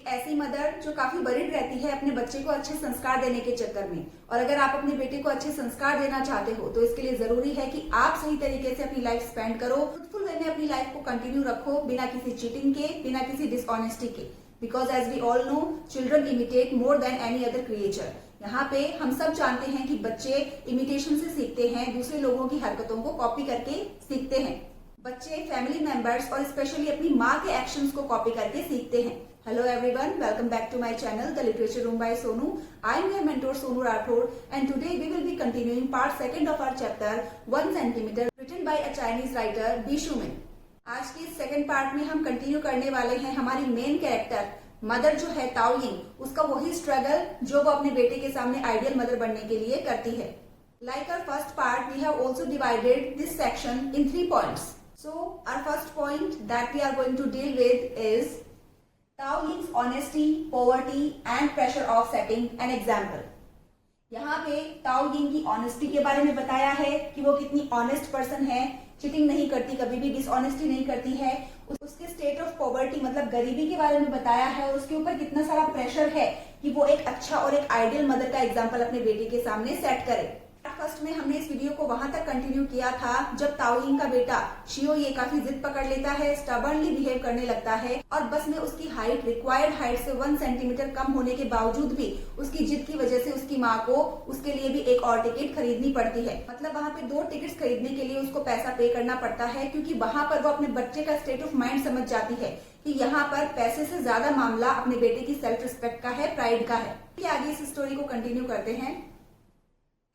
ऐसी मदर जो काफी वरीड रहती है अपने बच्चे को अच्छे संस्कार देने के चक्कर में, और अगर आप अपने बेटे को अच्छे संस्कार देना चाहते हो तो इसके लिए जरूरी है कि आप सही तरीके से अपनी लाइफ स्पेंड करो, फ्रूटफुल वे में अपनी लाइफ को कंटिन्यू रखो, बिना किसी चीटिंग के, बिना किसी डिसऑनेस्टी के। Because as we all know, children imitate more than any other creature. यहाँ पे हम सब जानते हैं कि बच्चे इमिटेशन से सीखते हैं, दूसरे लोगों की हरकतों को कॉपी करके सीखते हैं। बच्चे फैमिली मेंबर्स और स्पेशली अपनी माँ के एक्शंस को कॉपी करके सीखते हैं। Hello everyone, welcome back to my channel the literature room by Sonu. I am your mentor Sonu Rathore and today we will be continuing part second of our chapter 1 centimetre written by a Chinese writer Bi Shumin. आज के इस second part में हम continue करने वाले हैं हमारी main character mother जो है ताओ यिंग, उसका वही स्ट्रगल जो वो अपने बेटे के सामने आइडियल मदर बनने के लिए करती है। Like our first part, we have also divided this section in 3 points. So our first point that we are going to deal with is Tao Ying's honesty, poverty and pressure of setting an example. यहाँ पे ताओ Ying की honesty के बारे में बताया है कि वो कितनी ऑनेस्ट पर्सन है, चीटिंग नहीं करती, कभी भी डिसऑनेस्टी नहीं करती है। उसके स्टेट ऑफ पॉवर्टी मतलब गरीबी के बारे में बताया है, और उसके ऊपर कितना सारा प्रेशर है कि वो एक अच्छा और एक आइडियल मदर का एग्जाम्पल अपने बेटे के सामने सेट करे। फर्स्ट में हमने इस वीडियो को वहां तक कंटिन्यू किया था जब ताओ यिंग का बेटा शियो ये काफी जिद पकड़ लेता है, स्टबर्नली बिहेव करने लगता है, और बस में उसकी हाइट रिक्वायर्ड हाइट से 1 सेंटीमीटर कम होने के बावजूद भी उसकी जिद की वजह से उसकी माँ को उसके लिए भी एक और टिकट खरीदनी पड़ती है। मतलब वहाँ पे 2 टिकट्स खरीदने के लिए उसको पैसा पे करना पड़ता है, क्योंकि वहाँ पर वो अपने बच्चे का स्टेट ऑफ माइंड समझ जाती है कि यहाँ पर पैसे से ज्यादा मामला अपने बेटे की सेल्फ रिस्पेक्ट का है, प्राइड का है। आगे इस स्टोरी को कंटिन्यू करते हैं।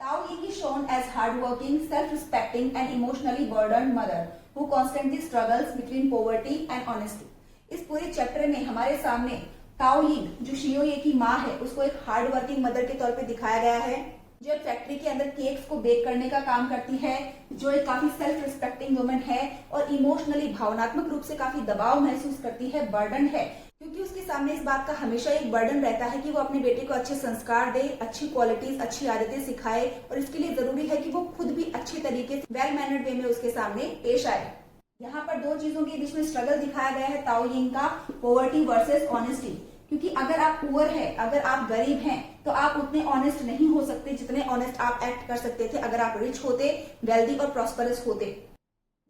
Tao Ying is shown as hardworking, self-respecting and emotionally burdened mother who constantly struggles between poverty and honesty. इस पूरे चैप्टर में हमारे सामने ताओ यिंग जो शियो ये की माँ है उसको एक हार्ड वर्किंग मदर के तौर पे दिखाया गया है, जो एक फैक्ट्री के अंदर केक्स को बेक करने का काम करती है, जो एक काफी सेल्फ रिस्पेक्टिंग वुमन है और इमोशनली भावनात्मक रूप से काफी दबाव महसूस करती है, बर्डन है, क्योंकि उसके सामने इस बात का हमेशा एक बर्डन रहता है कि वो अपने बेटे को अच्छे संस्कार दे, अच्छी क्वालिटीज, अच्छी आदतें सिखाए, और इसके लिए जरूरी है कि वो खुद भी अच्छे तरीके से वेल मैनर्ड वे में उसके सामने पेश आए। यहाँ पर 2 चीजों के बीच में स्ट्रगल दिखाया गया है ताओ यिंग का, पॉवर्टी वर्सेस ऑनेस्टी। क्योंकि अगर आप पुअर है, अगर आप गरीब हैं, तो आप उतने ऑनेस्ट नहीं हो सकते जितने ऑनेस्ट आप एक्ट कर सकते थे अगर आप रिच होते, वेल्दी और प्रॉस्परस होते।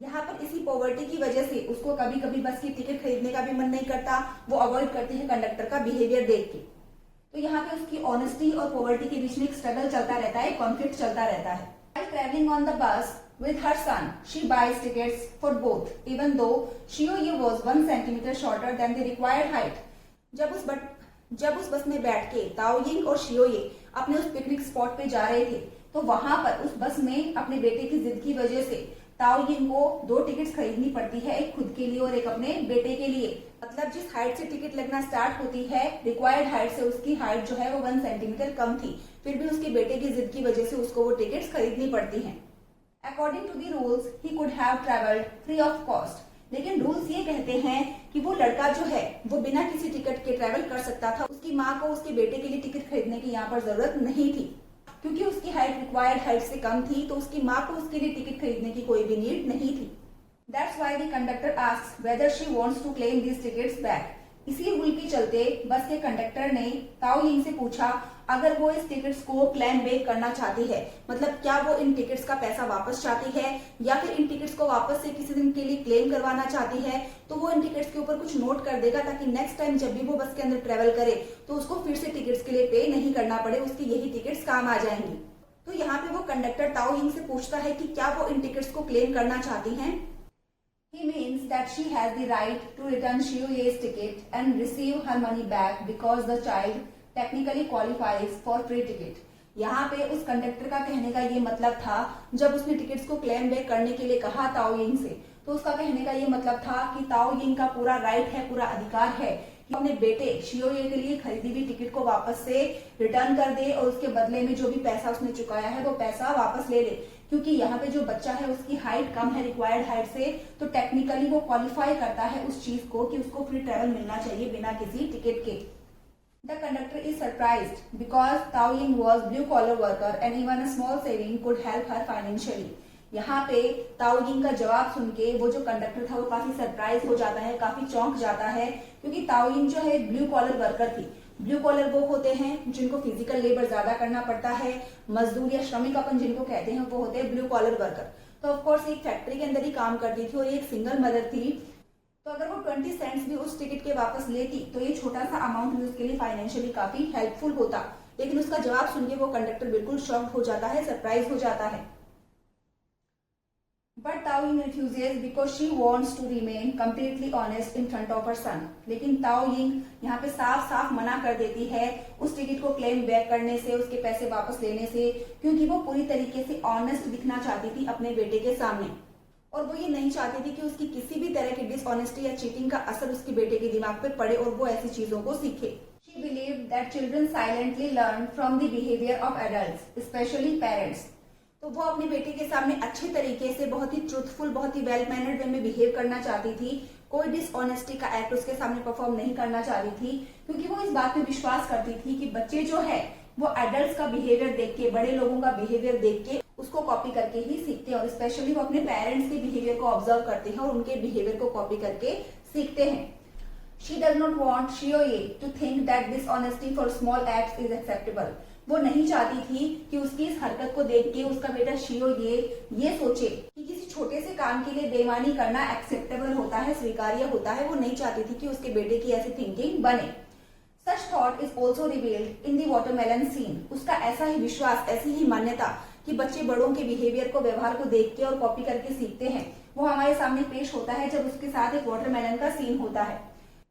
यहाँ पर इसी पॉवर्टी की वजह से उसको कभी कभी बस की टिकट खरीदने का भी मन नहीं करता, वो अवॉइड करती है कंडक्टर का बिहेवियर देख के। तो यहाँ पे उसकी ऑनेस्टी और पॉवर्टी के बीच में एक स्ट्रगल चलता रहता है, कॉन्फ्लिक्ट चलता रहता है। While traveling on the bus with her son, she buys tickets for both, even though Shioye was 1 centimeter shorter than the required height. जब उस बस में बैठ के ताओ यिंग और शियोये अपने उस पिकनिक स्पॉट पे जा रहे थे, तो वहां पर उस बस में अपने बेटे की जिद की वजह से ताओ यिंग को 2 टिकट्स खरीदनी पड़ती है, एक खुद के लिए और एक अपने बेटे के लिए। मतलब जिस हाइट से टिकट लगना स्टार्ट होती है, रिक्वायर्ड हाइट से उसकी हाइट जो है वो 1 सेंटीमीटर कम थी, फिर भी उसके बेटे की जिद की वजह से उसको वो टिकट्स खरीदनी पड़ती हैं। According to the rules he could have travelled free of cost, लेकिन रूल्स ये कहते हैं कि वो लड़का जो है वो बिना किसी टिकट के ट्रेवल कर सकता था। उसकी माँ को उसके बेटे के लिए टिकट खरीदने की यहाँ पर जरूरत नहीं थी, क्योंकि उसकी हाइट रिक्वायर्ड हाइट से कम थी, तो उसकी माँ को उसके लिए टिकट खरीदने की कोई भी नीड नहीं थी। That's why the conductor asks whether she wants to claim these tickets back. इसी रूल के चलते बस के कंडक्टर ने ताओ यिंग से पूछा अगर वो इस टिकट्स को क्लेम बैक करना चाहती है, मतलब क्या वो इन टिकट्स का पैसा वापस चाहती है या फिर इन टिकट्स को वापस से किसी दिन के लिए क्लेम करवाना चाहती है, तो वो इन टिकट्स के ऊपर कुछ नोट कर देगा ताकि नेक्स्ट टाइम जब भी वो बस के अंदर ट्रेवल करे तो उसको फिर से टिकट्स के लिए पे नहीं करना पड़े, उसकी यही टिकट्स काम आ जाएंगी। तो यहाँ पे वो कंडक्टर ताओ यिंग से पूछता है कि क्या वो इन टिकट्स को क्लेम करना चाहती हैं। He means that she has the right to return Shioye's ticket and receive her money back because the child technically qualifies for free ticket. यहाँ पे उस कंडक्टर का कहने का ये मतलब था, जब उसने टिकट्स को क्लेम बैक करने के लिए कहा ताओ यिंग से, तो उसका कहने का ये मतलब था कि ताओ यिंग का पूरा राइट है, पूरा अधिकार है कि अपने बेटे शियोये के लिए खरीदी हुई टिकट को वापस से रिटर्न कर दे और उसके बदले में जो भी पैसा उसने चुकाया है वो पैसा वापस ले ले। क्योंकि यहाँ पे जो बच्चा है उसकी हाइट कम है रिक्वायर्ड हाइट से, तो टेक्निकली वो क्वालिफाई करता है उस चीज को कि उसको फ्री ट्रेवल मिलना चाहिए बिना किसी टिकट के। The conductor is surprised because Tao Ying was blue collar worker and even a small saving could help her financially. यहाँ पे ताओयिंग का जवाब सुन के वो जो कंडक्टर था वो काफी सरप्राइज हो जाता है, काफी चौंक जाता है, क्योंकि ताओयिंग जो है ब्लू कॉलर वर्कर थी। ब्लू कॉलर वो होते हैं जिनको फिजिकल लेबर ज्यादा करना पड़ता है, मजदूर या श्रमिक अपन जिनको कहते हैं वो होते हैं ब्लू कॉलर वर्कर। तो ऑफकोर्स एक फैक्ट्री के अंदर ही काम करती थी और एक सिंगल मदर थी, तो अगर वो 20 सेंट्स भी उस टिकट के वापस लेती तो ये छोटा सा अमाउंट भी उसके लिए फाइनेंशियली काफी हेल्पफुल होता। लेकिन उसका जवाब सुन के वो कंडक्टर बिल्कुल शॉक्ड हो जाता है, सरप्राइज हो जाता है। But Taoying refuses because she wants to remain completely honest in front of her son. लेकिन ताओयिंग यहाँ पे साफ साफ मना कर देती है उस टिकट को क्लेम बैक करने से, उसके पैसे वापस लेने से, क्योंकि वो पूरी तरीके से ऑनेस्ट दिखना चाहती थी अपने बेटे के सामने, और वो ये नहीं चाहती थी कि उसकी किसी भी तरह की डिसऑनेस्टी या चीटिंग का असर उसके बेटे के दिमाग पे पड़े और वो ऐसी चीजों को सीखे। She believed that children silently learn from the behavior of adults, especially parents. तो वो अपने बेटे के सामने अच्छे तरीके से, बहुत ही ट्रूथफुल, बहुत ही वेल मैनर्ड वे में बिहेव करना चाहती थी। कोई डिसऑनेस्टी का एक्ट उसके सामने परफॉर्म नहीं करना चाहती थी, क्योंकि वो इस बात में विश्वास करती थी कि बच्चे जो है वो एडल्ट्स का बिहेवियर देख के, बड़े लोगों का बिहेवियर देख के उसको कॉपी करके ही सीखते हैं, और स्पेशली वो अपने पेरेंट्स के बिहेवियर को ऑब्जर्व करते हैं और उनके बिहेवियर को कॉपी करके सीखते हैं। She does not want Shioye to think that dishonesty for small acts is acceptable. वो नहीं चाहती थी कि उसकी इस हरकत को देख के उसका बेटा शियोये ये सोचे कि किसी छोटे से काम के लिए बेईमानी करना एक्सेप्टेबल होता है, स्वीकार्य होता है। वो नहीं चाहती थी कि उसके बेटे की ऐसी थिंकिंग बने। Such thought is also revealed in the watermelon scene. उसका ऐसा ही विश्वास, ऐसी ही मान्यता कि बच्चे बड़ों के बिहेवियर को, व्यवहार को देख के और कॉपी करके सीखते हैं, वो हमारे सामने पेश होता है जब उसके साथ एक वाटरमेलन का सीन होता है।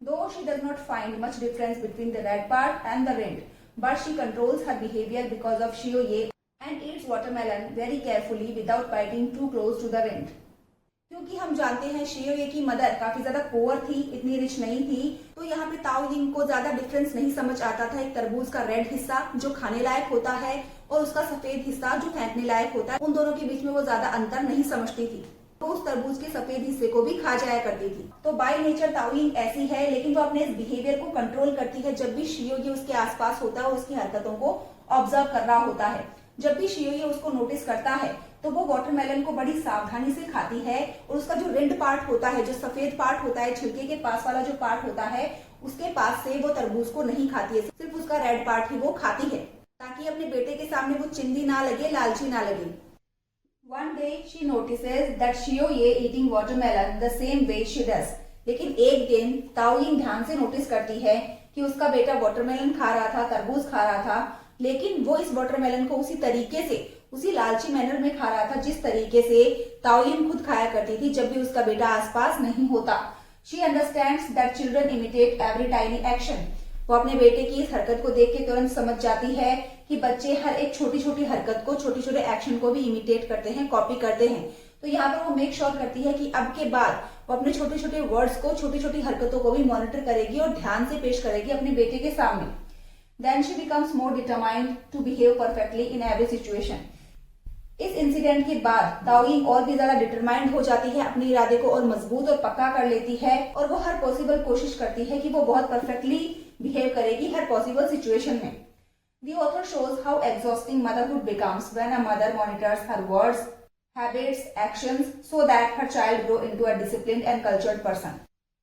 Though she does not find much difference between the red part and the rind, but she controls her behavior because of Shioye and eats watermelon very carefully without biting too close to the rind. क्योंकि हम जानते हैं शियोये की mother काफी ज्यादा poor थी, इतनी rich नहीं थी, तो यहाँ पे ताओयिंग को ज्यादा डिफरेंस नहीं समझ आता था एक तरबूज का रेड हिस्सा जो खाने लायक होता है और उसका सफेद हिस्सा जो फेंकने लायक होता है, उन दोनों के बीच में वो ज्यादा अंतर नहीं समझती थी, तो उस तरबूज के सफेद हिस्से को भी खा जाया करती थी। तो बाय नेचर ताओयिंग ऐसी है, लेकिन वो अपने इस बिहेवियर को कंट्रोल करती है जब भी शियोये उसके आसपास होता है और उसकी हरकतों को ऑब्जर्व कर रहा होता है। जब भी शियोये उसको नोटिस करता है तो वो वाटरमेलन को बड़ी सावधानी से खाती है, और उसका जो रिंड पार्ट होता है, जो सफेद पार्ट होता है, छिलके के पास वाला जो पार्ट होता है, उसके पास से वो तरबूज को नहीं खाती है, सिर्फ उसका रेड पार्ट ही वो खाती है, ताकि अपने बेटे के सामने वो चिंदी ना लगे, लालची ना लगे। One day she notices that Shioye eating watermelon the same way she does. लेकिन एक दिन ताओयिंग ध्यान से नोटिस करती है कि उसका बेटा वाटरमेलन खा रहा था, तरबूज खा रहा था, लेकिन वो इस वाटरमेलन को उसी तरीके से, उसी लालची मैनर में खा रहा था जिस तरीके से ताओयिंग खुद खाया करती थी जब भी उसका बेटा आसपास नहीं होता। She understands that children imitate every tiny action. वो अपने बेटे की इस हरकत को देख के तुरंत समझ जाती है कि बच्चे हर एक छोटी छोटी हरकत को, छोटे छोटे एक्शन को भी इमिटेट करते हैं, कॉपी करते हैं। तो यहाँ पर वो मेक श्योर करती है कि अब के बाद वो अपने छोटे छोटे वर्ड्स को, छोटी छोटी हरकतों को भी मॉनिटर करेगी और ध्यान से पेश करेगी अपने बेटे के सामने। Then she becomes more determined to behave perfectly in every situation. इस इंसिडेंट के बाद ताओयिंग और भी ज्यादा डिटरमाइंड हो जाती है, अपने इरादे को और मजबूत और पक्का कर लेती है, और वो हर पॉसिबल कोशिश करती है कि वो बहुत परफेक्टली बिहेव करेगी हर पॉसिबल सिचुएशन में। The author shows how exhausting motherhood becomes when a mother monitors her words, habits, actions so that her child grow into a disciplined and cultured person.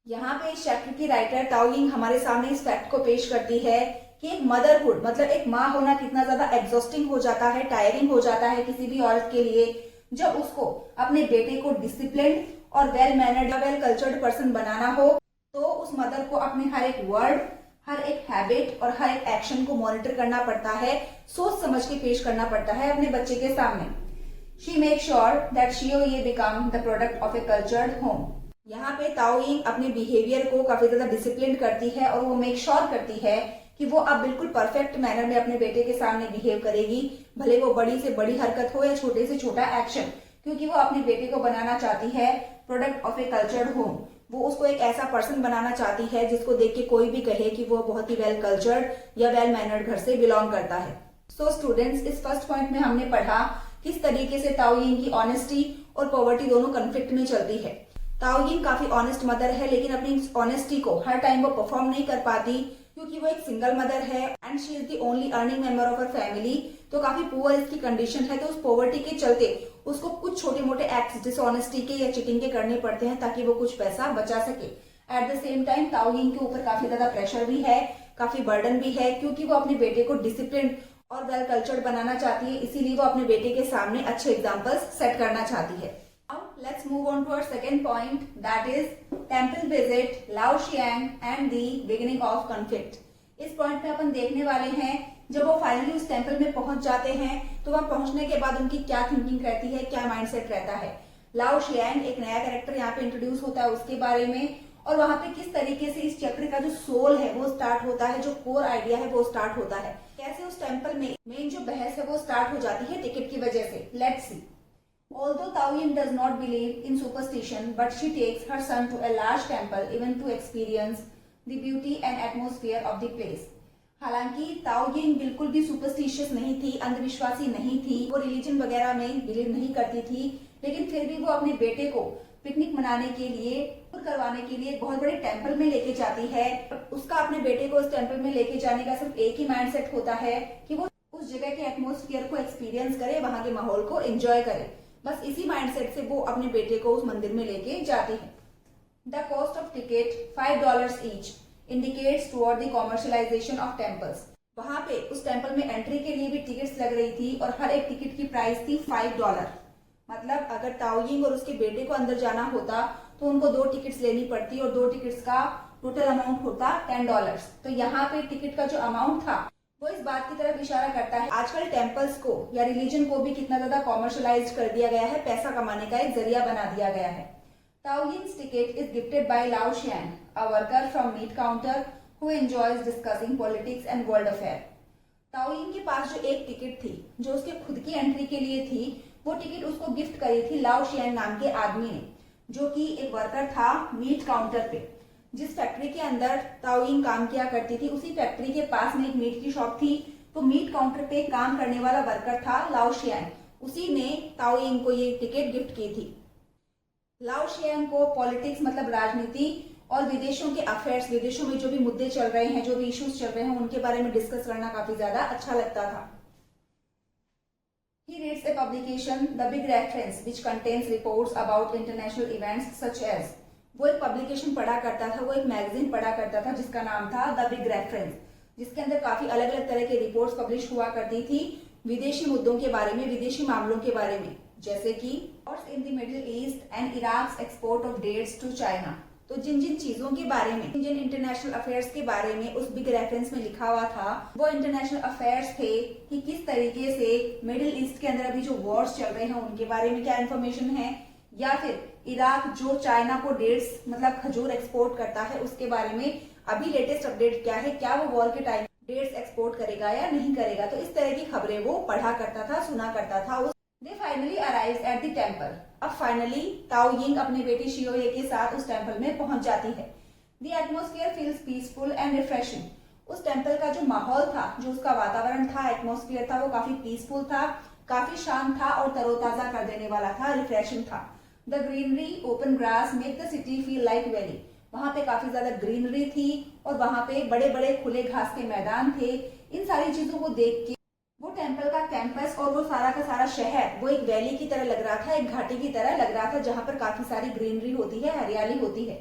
यहाँ पे इस चैप्टर की writer ताओयिंग हमारे सामने इस fact को पेश करती है कि एक मदरहुड, मतलब एक माँ होना कितना ज्यादा एग्जॉस्टिंग हो जाता है, टायरिंग हो जाता है किसी भी औरत के लिए, जब उसको अपने बेटे को डिसिप्लिन्ड और वेल मैनर्ड या वेल कल्चर्ड पर्सन बनाना हो, तो उस मदर को अपने हर एक वर्ड, हर एक हैबिट और हर एक एक्शन को मॉनिटर करना पड़ता है, सोच समझ के पेश करना पड़ता है अपने बच्चे के सामने। She makes sure that Shioye become the product of a cultured home. यहाँ पे ताओयिंग अपने बिहेवियर को काफी ज्यादा डिसिप्लिन करती है और वो मेक श्योर करती है कि वो अब बिल्कुल परफेक्ट मैनर में अपने बेटे के सामने बिहेव करेगी, भले वो बड़ी से बड़ी हरकत हो या छोटे से छोटा एक्शन, क्योंकि वो अपने बेटे को बनाना चाहती है product of A cultured home. वो उसको एक ऐसा पर्सन बनाना चाहती है जिसको देख के कोई भी कहे कि वो बहुत ही वेल कल्चर्ड या वेल मैनर्ड घर से बिलोंग करता है। सो स्टूडेंट्स, इस फर्स्ट पॉइंट में हमने पढ़ा किस तरीके से ताओयिंग की ऑनेस्टी और पॉवर्टी दोनों कन्फ्लिक्ट में चलती है। ताओयिंग काफी ऑनेस्ट मदर है, लेकिन अपनी ऑनेस्टी को हर टाइम वो परफॉर्म नहीं कर पाती, क्योंकि वो एक सिंगल मदर है and she is the only earning member of her family. तो काफी पुअर इसकी कंडीशन है, तो उस पॉवर्टी के चलते उसको कुछ छोटे मोटे एक्ट्स डिसऑनेस्टी के या चीटिंग के करने पड़ते हैं ताकि वो कुछ पैसा बचा सके। At the same time Tao Ying के ऊपर काफी ज्यादा प्रेशर भी है, काफी बर्डन भी है, क्योंकि वो अपने बेटे को डिसिप्लिन और वेल कल्चर्ड बनाना चाहती है, इसीलिए वो अपने बेटे के सामने अच्छे एग्जाम्पल्स सेट करना चाहती है। Now let's move on to our second point, that is temple visit, Lao Shiang and the beginning of conflict। इस पॉइंट पे अपन देखने वाले हैं जब वो फाइनली उस टेम्पल में पहुंच जाते हैं तो वहां पहुंचने के बाद उनकी क्या थिंकिंग रहती है, क्या माइंडसेट रहता है। लाओ शियांग एक नया कैरेक्टर यहाँ पे इंट्रोड्यूस होता है उसके बारे में, और वहां पे किस तरीके से इस चैप्टर का जो सोल है वो स्टार्ट होता है, जो कोर आइडिया है वो स्टार्ट होता है, कैसे उस टेम्पल में मेन जो बहस है वो स्टार्ट हो जाती है टिकट की वजह से। Let's see. Although Tao Ying does not believe in superstition, but she takes her son to a large temple even to experience the beauty and atmosphere of the place। हालांकि ताओ Ying बिल्कुल भी superstitious नहीं थी, अंधविश्वासी नहीं थी, वो religion वगैरह में बिलीव नहीं करती थी, लेकिन फिर भी वो अपने बेटे को पिकनिक मनाने के लिए करवाने के लिए एक बहुत बड़े टेम्पल में लेके जाती है। उसका अपने बेटे को उस टेम्पल में लेके जाने का सिर्फ एक ही माइंडसेट होता है कि वो उस जगह के एटमोस्फियर को एक्सपीरियंस करे, वहां के माहौल को एंजॉय करे। बस इसी माइंडसेट से वो अपने बेटे को उस मंदिर में लेके जाती है। The cost of ticket $5 each indicates toward the commercialisation of temples. वहां पे उस टेम्पल में एंट्री के लिए भी टिकट्स लग रही थी और हर एक टिकट की प्राइस थी $5। मतलब अगर ताओ यिंग और उसके बेटे को अंदर जाना होता तो उनको 2 टिकट्स लेनी पड़ती और 2 टिकट्स का टोटल अमाउंट होता $10। तो यहाँ पे टिकट का जो अमाउंट था वो इस बात की तरफ इशारा करता है आजकल टेम्पल्स को या रिलीजन को भी कितना ज्यादा कॉमर्शियलाइज कर दिया गया है, पैसा कमाने का एक जरिया बना दिया गया है। Tao Ying's ticket is gifted by Lao Xiang, a worker from meat counter who enjoys discussing politics and world affair. Tao Ying के पास जो एक टिकट थी जो उसके खुद की एंट्री के लिए थी, वो टिकट उसको गिफ्ट करी थी लाओ शियांग नाम के आदमी ने, जो कि एक वर्कर था मीट काउंटर पे। जिस फैक्ट्री के अंदर ताओ यिंग काम किया करती थी उसी फैक्ट्री के पास में एक मीट की शॉप थी, तो मीट काउंटर पे काम करने वाला वर्कर था लाओ शियांग, उसी ने ताओ यिंग को ये टिकट गिफ्ट की थी। लाओ शियांग को पॉलिटिक्स मतलब राजनीति और विदेशों के अफेयर्स, विदेशों में जो भी मुद्दे चल रहे हैं, जो भी इश्यूज चल रहे हैं, उनके बारे में डिस्कस करना काफी ज्यादा अच्छा लगता था। He reads a publication, The Big Reference, which contains reports about international events such as। वो एक पब्लिकेशन पढ़ा करता था, वो एक मैगजीन पढ़ा करता था जिसका नाम था द बिग रेफरेंस, जिसके अंदर काफी अलग अलग तरह के रिपोर्ट्स पब्लिश हुआ करती थी विदेशी मुद्दों के बारे में, विदेशी मामलों के बारे में, जैसे कि in the Middle East and Iraq export of dates to China. तो जिन जिन चीजों के बारे में, जिन इंटरनेशनल अफेयर्स के बारे में उस बिग रेफरेंस में लिखा हुआ था, वो इंटरनेशनल अफेयर्स थे कि किस तरीके से मिडिल ईस्ट के अंदर अभी जो वॉर्स चल रहे हैं उनके बारे में क्या इन्फॉर्मेशन है, या फिर इराक जो चाइना को डेट्स मतलब खजूर एक्सपोर्ट करता है उसके बारे में अभी लेटेस्ट अपडेट क्या है, क्या वो वॉर के टाइम डेट्स एक्सपोर्ट करेगा या नहीं करेगा। तो इस तरह की खबरें वो पढ़ा करता था, सुना करता था। They finally arrived at the temple. अब फाइनली ताओ यिंग अपने बेटी शियोये के साथ उस टेम्पल में पहुंच जाती है। The atmosphere feels peaceful and refreshing. उस टेम्पल का जो माहौल था, जो उसका वातावरण था, एटमोस्फियर था, वो काफी पीसफुल था, काफी शांत था और तरोताजा कर देने वाला था, रिफ्रेशिंग था। The greenery open grass make the city feel like valley. वहां पे काफी ज्यादा ग्रीनरी थी और वहां पे बड़े बड़े खुले घास के मैदान थे। इन सारी चीजों को देख के वो टेम्पल का कैंपस और वो सारा का सारा शहर वो एक वैली की तरह लग रहा था, एक घाटी की तरह लग रहा था, जहां पर काफी सारी ग्रीनरी होती है, हरियाली होती है।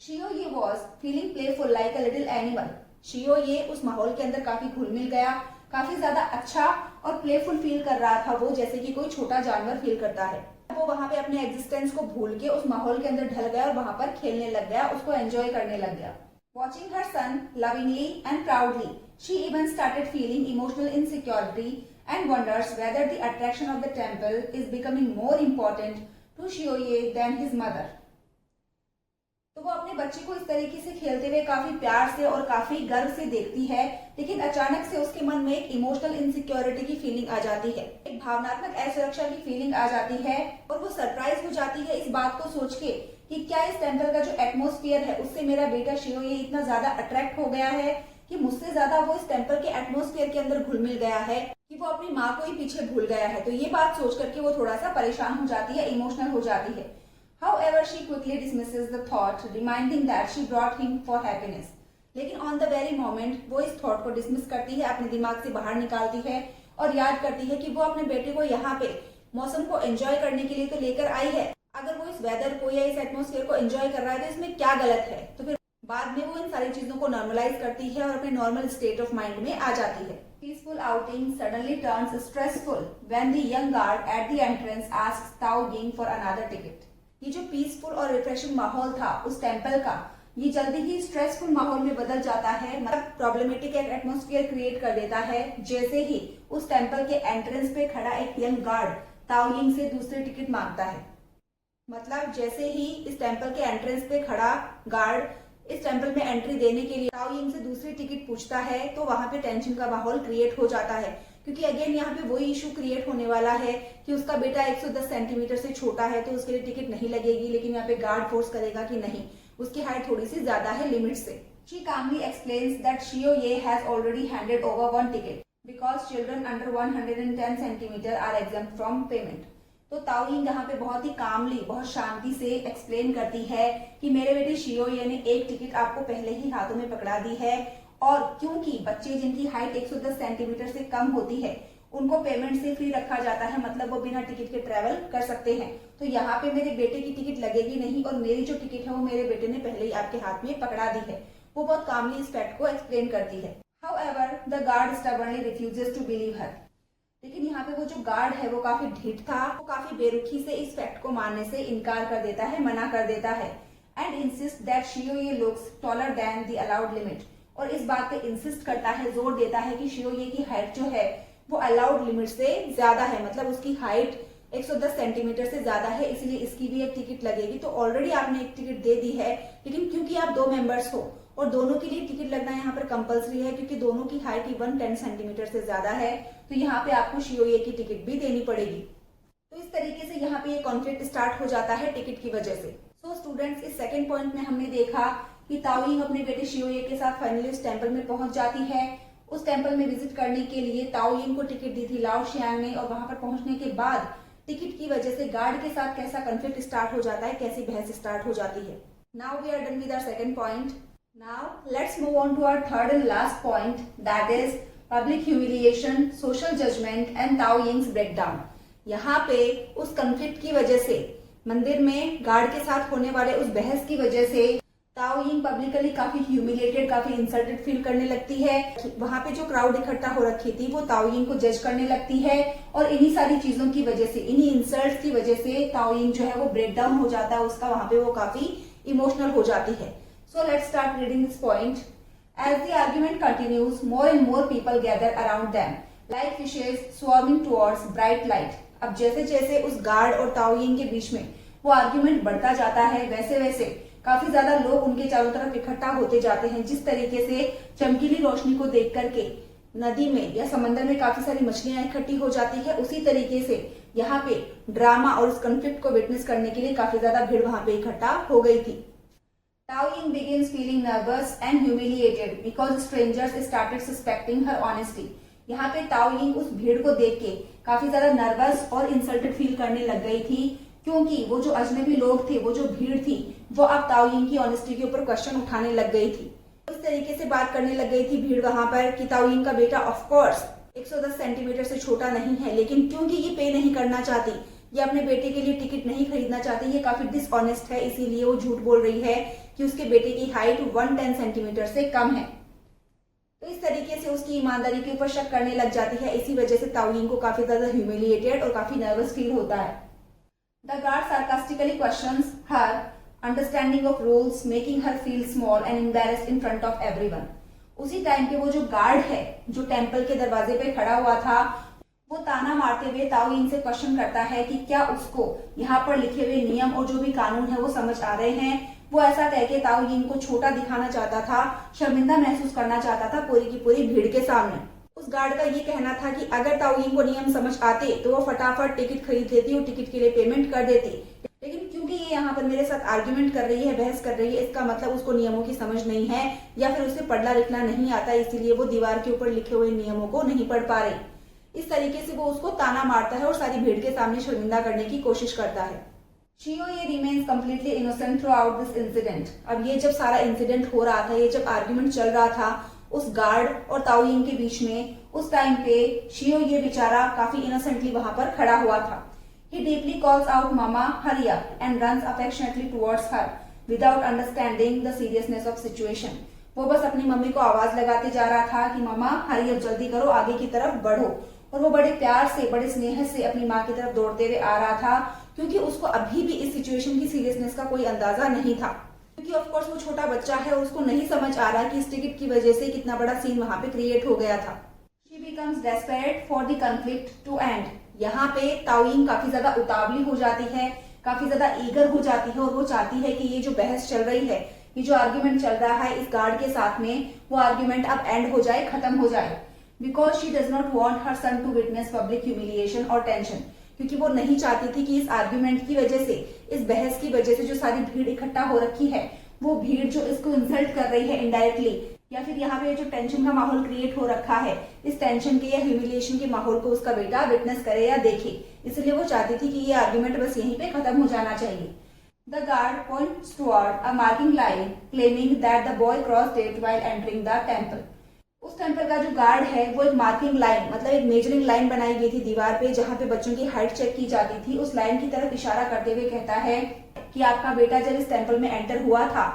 Xiaoye was feeling playful like a little animal. Xiaoye उस माहौल के अंदर काफी घुल मिल गया, काफी ज्यादा अच्छा और प्लेफुल फील कर रहा था वो, जैसे कि कोई छोटा जानवर फील करता है। वो वहां पे अपने एग्जिस्टेंस को भूल के उस माहौल के अंदर ढल गया और वहां पर खेलने लग गया, उसको एंजॉय करने लग गया। Watching her son lovingly and proudly, she even started feeling emotional insecurity and wonders whether the attraction of the temple is becoming more important to Xiaoye than his mother. तो वो अपने बच्चे को इस तरीके से खेलते हुए काफी प्यार से और काफी गर्व से देखती है, लेकिन अचानक से उसके मन में एक इमोशनल इनसिक्योरिटी की फीलिंग आ जाती है, एक भावनात्मक असुरक्षा की फीलिंग आ जाती है और वो सरप्राइज हो जाती है इस बात को सोच के कि क्या इस टेम्पल का जो एटमोस्फियर है उससे मेरा बेटा शियोये इतना ज्यादा अट्रैक्ट हो गया है कि मुझसे ज्यादा वो इस टेम्पल के एटमोस्फियर के अंदर घुल मिल गया है, कि वो अपनी माँ को ही पीछे भूल गया है। तो ये बात सोच करके वो थोड़ा सा परेशान हो जाती है, इमोशनल हो जाती है। However, she quickly dismisses the thought, reminding that she brought him for happiness. लेकिन ऑन द वेरी मोमेंट वो इस थॉट को डिसमिस करती है, अपने दिमाग से बाहर निकालती है और याद करती है कि वो अपने बेटे को यहाँ पे मौसम को एंजॉय करने के लिए तो लेकर आई है। अगर वो इस वेदर को या इस एटमॉस्फेयर को एंजॉय कर रहा है तो इसमें क्या गलत है। तो फिर बाद में वो इन सारी चीजों को नॉर्मलाइज करती है और अपने नॉर्मल स्टेट ऑफ माइंड में आ जाती है। Peaceful outing suddenly turns stressful when the young guard at the entrance asks Tao Ying for another ticket. ये जो पीसफुल और रिफ्रेशिंग माहौल था उस टेम्पल का, ये जल्दी ही स्ट्रेसफुल माहौल में बदल जाता है, मतलब प्रॉब्लमेटिक एक एटमॉस्फेयर क्रिएट कर देता है जैसे ही उस टेम्पल के एंट्रेंस पे खड़ा एक यंग गार्ड ताओ यिंग से दूसरी टिकट मांगता है। मतलब जैसे ही इस टेम्पल के एंट्रेंस पे खड़ा गार्ड इस टेम्पल में एंट्री देने के लिए ताओ यिंग से दूसरी टिकट पूछता है तो वहां पे टेंशन का माहौल क्रिएट हो जाता है, क्योंकि अगेन यहाँ पे वही इशू क्रिएट होने वाला है कि उसका बेटा 110 सेंटीमीटर से छोटा है तो उसके लिए टिकट नहीं लगेगी, लेकिन यहाँ पे गार्ड फोर्स करेगा कि नहीं, उसकी हाइट थोड़ी सी ज्यादा है लिमिट से। She calmly explains that Xiao Ye has already handed over one ticket because children under 110 centimeter are exempt from payment. तो ताओ यिंग यहाँ पे बहुत ही कामली, बहुत शांति से एक्सप्लेन करती है कि मेरे बेटे शियो ये ने एक टिकट आपको पहले ही हाथों में पकड़ा दी है, और क्योंकि बच्चे जिनकी हाइट 110 सेंटीमीटर से कम होती है उनको पेमेंट से फ्री रखा जाता है, मतलब वो बिना टिकट के ट्रेवल कर सकते हैं। तो यहाँ पे मेरे बेटे की टिकट लगेगी नहीं और मेरी जो टिकट है वो मेरे बेटे ने पहले ही आपके हाथ में पकड़ा दी है। वो बहुत कामली इस फैक्ट को एक्सप्लेन करती है। However, the guard stubbornly refuses to believe her. लेकिन यहाँ पे वो जो गार्ड है वो काफी ढीठ था, वो काफी बेरुखी से इस फैक्ट को मानने से इनकार कर देता है, मना कर देता है। एंड इंसिस्ट दैट शियो ये looks taller than the allowed limit, और इस बात पे इंसिस्ट करता है, जोर देता है कि शियो ये की हाइट जो है वो अलाउड लिमिट से ज्यादा है, मतलब उसकी हाइट 110 सेंटीमीटर से ज्यादा है, इसलिए इसकी भी एक टिकट लगेगी। तो ऑलरेडी आपने एक टिकट दे दी है, लेकिन क्योंकि आप 2 मेंबर्स हो और दोनों के लिए टिकट लगना यहाँ पर कंपलसरी है, क्योंकि दोनों की हाइट 110 सेंटीमीटर से ज्यादा है, तो यहाँ पे आपको शियो ये की टिकट भी देनी पड़ेगी। तो इस तरीके से यहाँ पे ये कॉन्फ्लिक्ट स्टार्ट हो जाता है टिकट की वजह से। सो स्टूडेंट्स, इस सेकेंड पॉइंट में हमने देखा कि ताओ यिंग अपने बेटे शियो ये के साथ फाइनली उस टेम्पल में पहुंच जाती है। उस टेम्पल में विजिट करने के लिए ताओ यिंग को टिकट दी थी लाओ शियांग ने, और वहां पर पहुंचने के बाद टिकट की वजह से गार्ड के साथ कैसा कॉन्फ्लिक्ट स्टार्ट हो जाता है, कैसी बहस स्टार्ट हो जाती है। Now we are done with our second point. Now let's move on to our third and last point, that is public humiliation, social judgment and Taoying's breakdown. यहाँ पे उस कॉन्फ्लिक्ट की वजह से, मंदिर में गार्ड के साथ होने वाले उस बहस की वजह से ताओ यिंग पब्लिकली काफी ह्यूमिलेटेड, काफी इंसल्टेड फील करने लगती है। वहां पे जो क्राउड इकट्ठा हो रखी थी वो ताओ यिंग को जज करने लगती है, और इन्हीं सारी चीजों की वजह से, इन्हीं इंसल्ट की वजह से ताओ यिंग जो है वो ब्रेक डाउन हो जाता है उसका, वहां पे वो काफी इमोशनल हो जाती है। So let's start reading this point. As the argument continues, more and more people gather around them like fishes swarming towards bright light. अब जैसे जैसे उस गार्ड और ताओ यिंग के बीच में वो आर्ग्यूमेंट बढ़ता जाता है, वैसे वैसे काफी ज्यादा लोग उनके चारों तरफ इकट्ठा होते जाते हैं। जिस तरीके से चमकीली रोशनी को देख करके नदी में या समंदर में काफी सारी मछलियां इकट्ठी हो जाती है, उसी तरीके से यहाँ पे ड्रामा और उस कॉन्फ्लिक्ट को विटनेस करने के लिए काफी ज्यादा भीड़ वहां पे इकट्ठा हो गई थी। ताओ Ying begins feeling nervous and humiliated because strangers started suspecting her honesty. यहाँ पे ताओ यिंग उस भीड़ को देख के काफी ज्यादा नर्वस और इंसल्टेड फील करने लग गई थी, क्योंकि वो जो अजनबी लोग थे, वो जो भीड़ थी, वो अब ताओ यिंग की ऑनेस्टी के ऊपर क्वेश्चन उठाने लग गई थी। इस तरीके से बात करने लग गई थी भीड़ वहां पर कि ताओ यिंग का बेटा ऑफ कोर्स 110 सेंटीमीटर से छोटा नहीं है, लेकिन क्योंकि ये पे नहीं करना चाहती, ये अपने बेटे के लिए टिकट नहीं खरीदना चाहती, ये काफी डिसऑनेस्ट है, इसीलिए वो झूठ बोल रही है कि उसके बेटे की हाइट 110 सेंटीमीटर से कम है। तो इस तरीके से उसकी ईमानदारी के ऊपर शक करने लग जाती है। इसी वजह से ताओ यिंग को काफी ज्यादा ह्यूमिलिएटेड और काफी नर्वस फील होता है। The guard sarcastically questions her understanding of rules, making her feel small and embarrassed in front of everyone. उसी टाइम पे वो जो गार्ड है, जो टेम्पल के दरवाजे पे खड़ा हुआ था, वो ताना मारते हुए ताओ यिंग से क्वेश्चन करता है कि क्या उसको यहाँ पर लिखे हुए नियम और जो भी कानून है वो समझ आ रहे हैं। वो ऐसा कह के ताओ यिंग को छोटा दिखाना चाहता था, शर्मिंदा महसूस करना चाहता था पूरी की पूरी भीड़ के सामने। उस गार्ड का ये कहना था कि अगर ताओ यिंग को नियम समझ आते तो वो फटाफट टिकट खरीद लेती और टिकट के लिए पेमेंट कर देती, लेकिन क्योंकि ये यहाँ पर मेरे साथ आर्ग्यूमेंट कर रही है, बहस कर रही है, इसका मतलब उसको नियमों की समझ नहीं है या फिर उसे पढ़ना लिखना नहीं आता, इसीलिए वो दीवार के ऊपर लिखे हुए नियमों को नहीं पढ़ पा रही। इस तरीके से वो उसको ताना मारता है और सारी भीड़ के सामने शर्मिंदा करने की कोशिश करता है। शियो ये remains completely innocent through out this incident. अब ये जब सारा इंसिडेंट हो रहा था, ये जब आर्ग्यूमेंट चल रहा था उस गार्ड और ताओयिंग के बीच में, उस टाइम पे शियो ये बेचारा काफी इनोसेंटली वहां पर खड़ा हुआ था। He deeply calls out Mama, hurry up and runs affectionately towards her without understanding the seriousness of situation। वो बस अपनी मम्मी को आवाज लगाते जा रहा था कि मामा हरी अब जल्दी करो, आगे की तरफ बढ़ो। और वो बड़े प्यार से, बड़े स्नेह से अपनी माँ की तरफ दौड़ते हुए आ रहा था, क्योंकि उसको अभी भी इस सिचुएशन की सीरियसनेस का कोई अंदाजा नहीं था। क्योंकि ऑफ कोर्स वो छोटा बच्चा है, उसको नहीं समझ आ रहा कि इस टिकट की वजह से कितना बड़ा सीन वहां पे क्रिएट हो गया था। She becomes desperate for the conflict to end। यहाँ पे ताओयिंग काफी ज्यादा उतावली हो जाती है, काफी ज्यादा ईगर हो जाती है और वो चाहती है कि ये जो बहस चल रही है, ये जो आर्ग्यूमेंट चल रहा है इस गार्ड के साथ में, वो आर्ग्यूमेंट अब एंड हो जाए, खत्म हो जाए। Because she does not want her son to witness public humiliation और टेंशन। क्योंकि वो नहीं चाहती थी कि इस आर्ग्यूमेंट की वजह से, इस बहस की वजह से जो सारी भीड़ इकट्ठा हो रखी है, वो भीड़ जो इसको इंसल्ट कर रही है इनडायरेक्टली, या फिर यहाँ पे जो टेंशन का माहौल क्रिएट हो रखा है, इस टेंशन के या ह्यूमिलिएशन के माहौल को उसका बेटा विटनेस करे या देखे। इसलिए वो चाहती थी कि ये आर्ग्यूमेंट बस यहीं पे खत्म हो जाना चाहिए। The guard points toward a marking line claiming that the boy crossed it while entering the temple. उस टेंपल का जो गार्ड है वो एक मार्किंग लाइन, मतलब एक मेजरिंग लाइन बनाई गई थी दीवार पे, जहाँ पे बच्चों की हाइट चेक की जाती थी। उस लाइन की तरफ इशारा करते हुए कहता है कि आपका बेटा जब इस टेंपल में एंटर हुआ था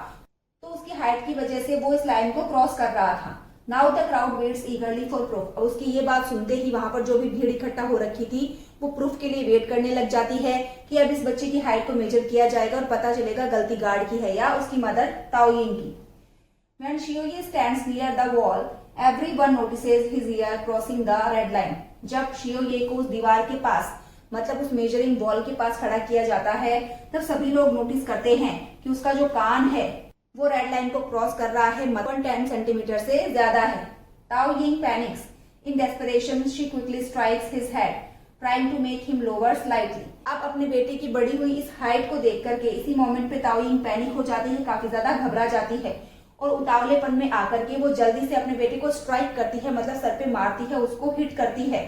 तो उसकी हाइट की वजह से वो इस लाइन को क्रॉस कर रहा था। Now the crowd waits eagerly for proof. और उसकी ये बात सुनते ही वहां पर जो भी भीड़ इकट्ठा हो रखी थी, वो प्रूफ के लिए वेट करने लग जाती है कि अब इस बच्चे की हाइट को मेजर किया जाएगा और पता चलेगा गलती गार्ड की है या उसकी मदर ताओयिंग की। When Shioye stands near the wall, everyone notices his ear crossing the red line। जब शियोये को उस दीवार के पास, मतलब उस मेजरिंग वॉल के पास खड़ा किया जाता है, तब सभी लोग नोटिस करते हैं कि उसका जो कान है वो रेड लाइन को क्रॉस कर रहा है, मतलब 10 सेंटीमीटर से ज्यादा है। Taoying panics in desperation, she quickly strikes his head trying to make him lower slightly. आप अपने बेटे की बढ़ी हुई इस हाइट को देख करके इसी मोमेंट पे ताओयिंग पैनिक हो जाती है, काफी ज्यादा घबरा जाती है और उतावलेपन में आकर के वो जल्दी से अपने बेटे को स्ट्राइक करती है, मतलब सर पे मारती है, उसको हिट करती है।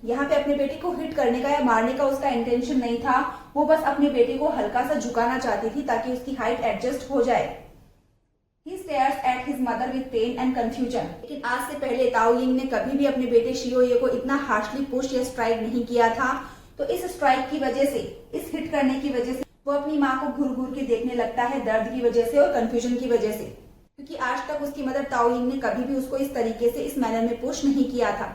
यहाँ पे अपने बेटे को हिट करने का या मारने का उसका इंटेंशन नहीं था, वो बस अपने बेटे को हल्का सा झुकाना चाहती थी ताकि उसकी हाइट एडजस्ट हो जाए। He stares at his mother with pain and confusion। लेकिन आज से पहले ताओयिंग ने कभी भी अपने बेटे शियोये को इतना हार्शली पुश या स्ट्राइक नहीं किया था। तो इस स्ट्राइक की वजह से, इस हिट करने की वजह से वो अपनी माँ को घूर घूर के देखने लगता है, दर्द की वजह से और कंफ्यूजन की वजह से। क्योंकि आज तक उसकी मदर ताओयिंग ने कभी भी उसको इस तरीके से, इस मैनर में पुश नहीं किया था।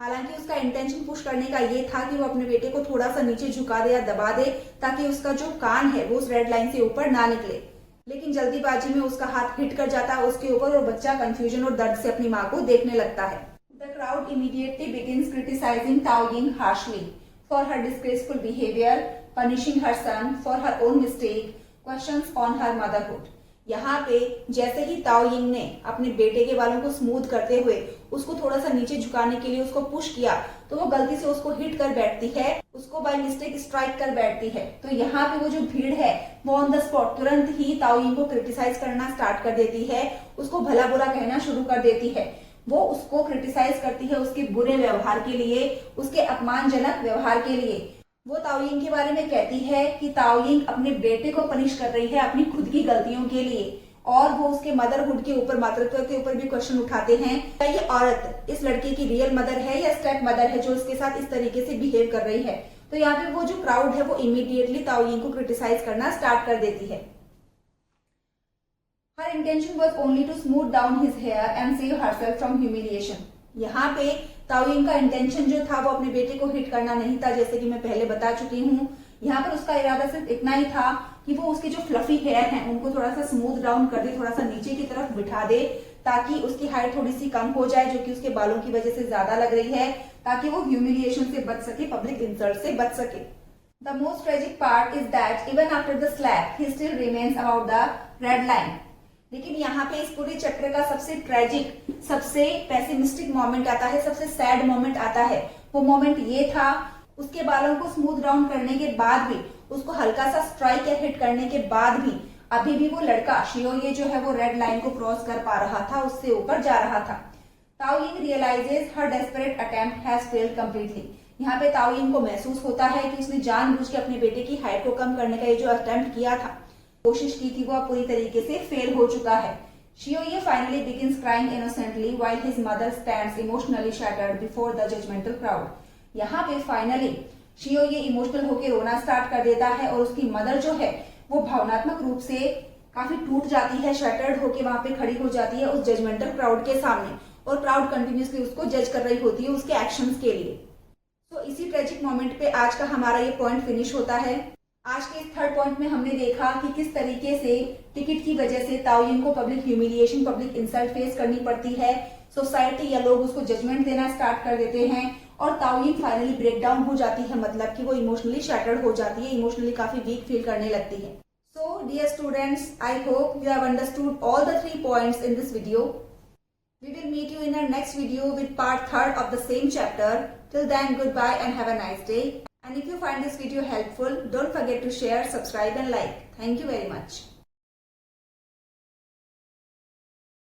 हालांकि उसका इंटेंशन पुश करने का ये था कि वो अपने बेटे को थोड़ा सा नीचे झुका दे या दबा दे ताकि उसका जो कान है वो उस रेड लाइन से ऊपर ना निकले। लेकिन जल्दीबाजी में उसका हाथ हिट कर जाता है उसके ऊपर और बच्चा कंफ्यूजन और दर्द से अपनी माँ को देखने लगता है। The crowd immediately begins criticising Taoying harshly for her disgraceful behaviour, punishing her son for her own mistake, questions on her motherhood. यहाँ पे जैसे ही ताओयिंग ने अपने बेटे के बालों को स्मूथ करते हुए उसको थोड़ा सा नीचे झुकाने के लिए उसको पुश किया, तो वो गलती से उसको हिट कर बैठती है, उसको बाय मिस्टेक स्ट्राइक कर बैठती है। तो यहाँ पे वो जो भीड़ है वो ऑन द स्पॉट तुरंत ही ताओयिंग को क्रिटिसाइज करना स्टार्ट कर देती है, उसको भला बुरा कहना शुरू कर देती है। वो उसको क्रिटिसाइज करती है उसके बुरे व्यवहार के लिए, उसके अपमानजनक व्यवहार के लिए। वो ताओयिंग के बारे में कहती है कि ताओयिंग अपने बेटे को पनिश कर रही है अपनी खुद की गलतियों के लिए, और वो उसके मदरहुड के ऊपर, मातृत्व के ऊपर भी क्वेश्चन उठाते हैं, क्या ये औरत इस लड़के की रियल मदर है या स्टेप मदर है जो इसके साथ इस तरीके से बिहेव कर रही है। तो यहाँ पे वो जो क्राउड है वो इमीडिएटली ताओयिंग को क्रिटिसाइज करना स्टार्ट कर देती है। Her intention was only to smooth down his hair and save herself from humiliation. यहाँ पे ताओयिंग का इंटेंशन जो था वो अपने बेटे को हिट करना नहीं था, जैसे कि मैं पहले बता चुकी हूँ। यहाँ पर उसका इरादा सिर्फ इतना ही था कि वो उसके जो फ्लफी हेयर हैं उनको थोड़ा सा स्मूथ डाउन कर दे, थोड़ा सा नीचे की तरफ बिठा दे, ताकि उसकी हाइट थोड़ी सी कम हो जाए जो कि उसके बालों की वजह से ज्यादा लग रही है, ताकि वो ह्यूमिलिएशन से बच सके, पब्लिक इंसल्ट से बच सके। The most tragic part is that even after the slap he still remains about the red line. लेकिन यहाँ पे इस पूरे चैप्टर का सबसे ट्रेजिक, सबसे पेसिमिस्टिक मोमेंट आता है, सबसे सैड मोमेंट आता है। वो मोमेंट ये था, उसके बालों को स्मूथ डाउन करने के बाद भी, उसको हल्का सा स्ट्राइक या हिट करने के बाद भी अभी भी वो लड़का शियोये जो है वो रेड लाइन को क्रॉस कर पा रहा था, उससे ऊपर जा रहा था। Taoying realises her desperate attempt has failed completely. यहाँ पे ताओयिन को महसूस होता है कि उसने जानबूझ के अपने बेटे की हाइट को कम करने का ये जो अटेम्प्ट किया था, कोशिश की थी, वो पूरी तरीके से फेल हो चुका है। शियोये finally begins crying innocently while his mother stands emotionally shattered before the judgmental crowd. यहाँ पे फाइनली शियोये इमोशनल होकर रोना स्टार्ट कर देता है और उसकी मदर जो है वो भावनात्मक रूप से काफी टूट जाती है, शटर्ड होकर वहां पे खड़ी हो जाती है उस जजमेंटल क्राउड के सामने, और क्राउड कंटिन्यूसली उसको जज कर रही होती है उसके एक्शंस के लिए। तो इसी ट्रेजिक मोमेंट पे आज का हमारा ये पॉइंट फिनिश होता है। आज के इस थर्ड पॉइंट में हमने देखा कि किस तरीके से टिकट की वजह से ताओयिन को public humiliation, public insult face करनी पड़ती है। सोसाइटी या लोग उसको जजमेंट देना स्टार्ट कर देते हैं और ताओयिन फाइनली ब्रेक डाउन हो जाती है, मतलब कि वो इमोशनली शैटर्ड हो जाती है, इमोशनली काफी वीक फील करने लगती है। So dear students, I hope you have understood all the 3 points in this video. We will meet you in our next video with part 3rd of the same chapter. Till then, goodbye and have a nice day. And if you find this video helpful, don't forget to share, subscribe and like. Thank you very much.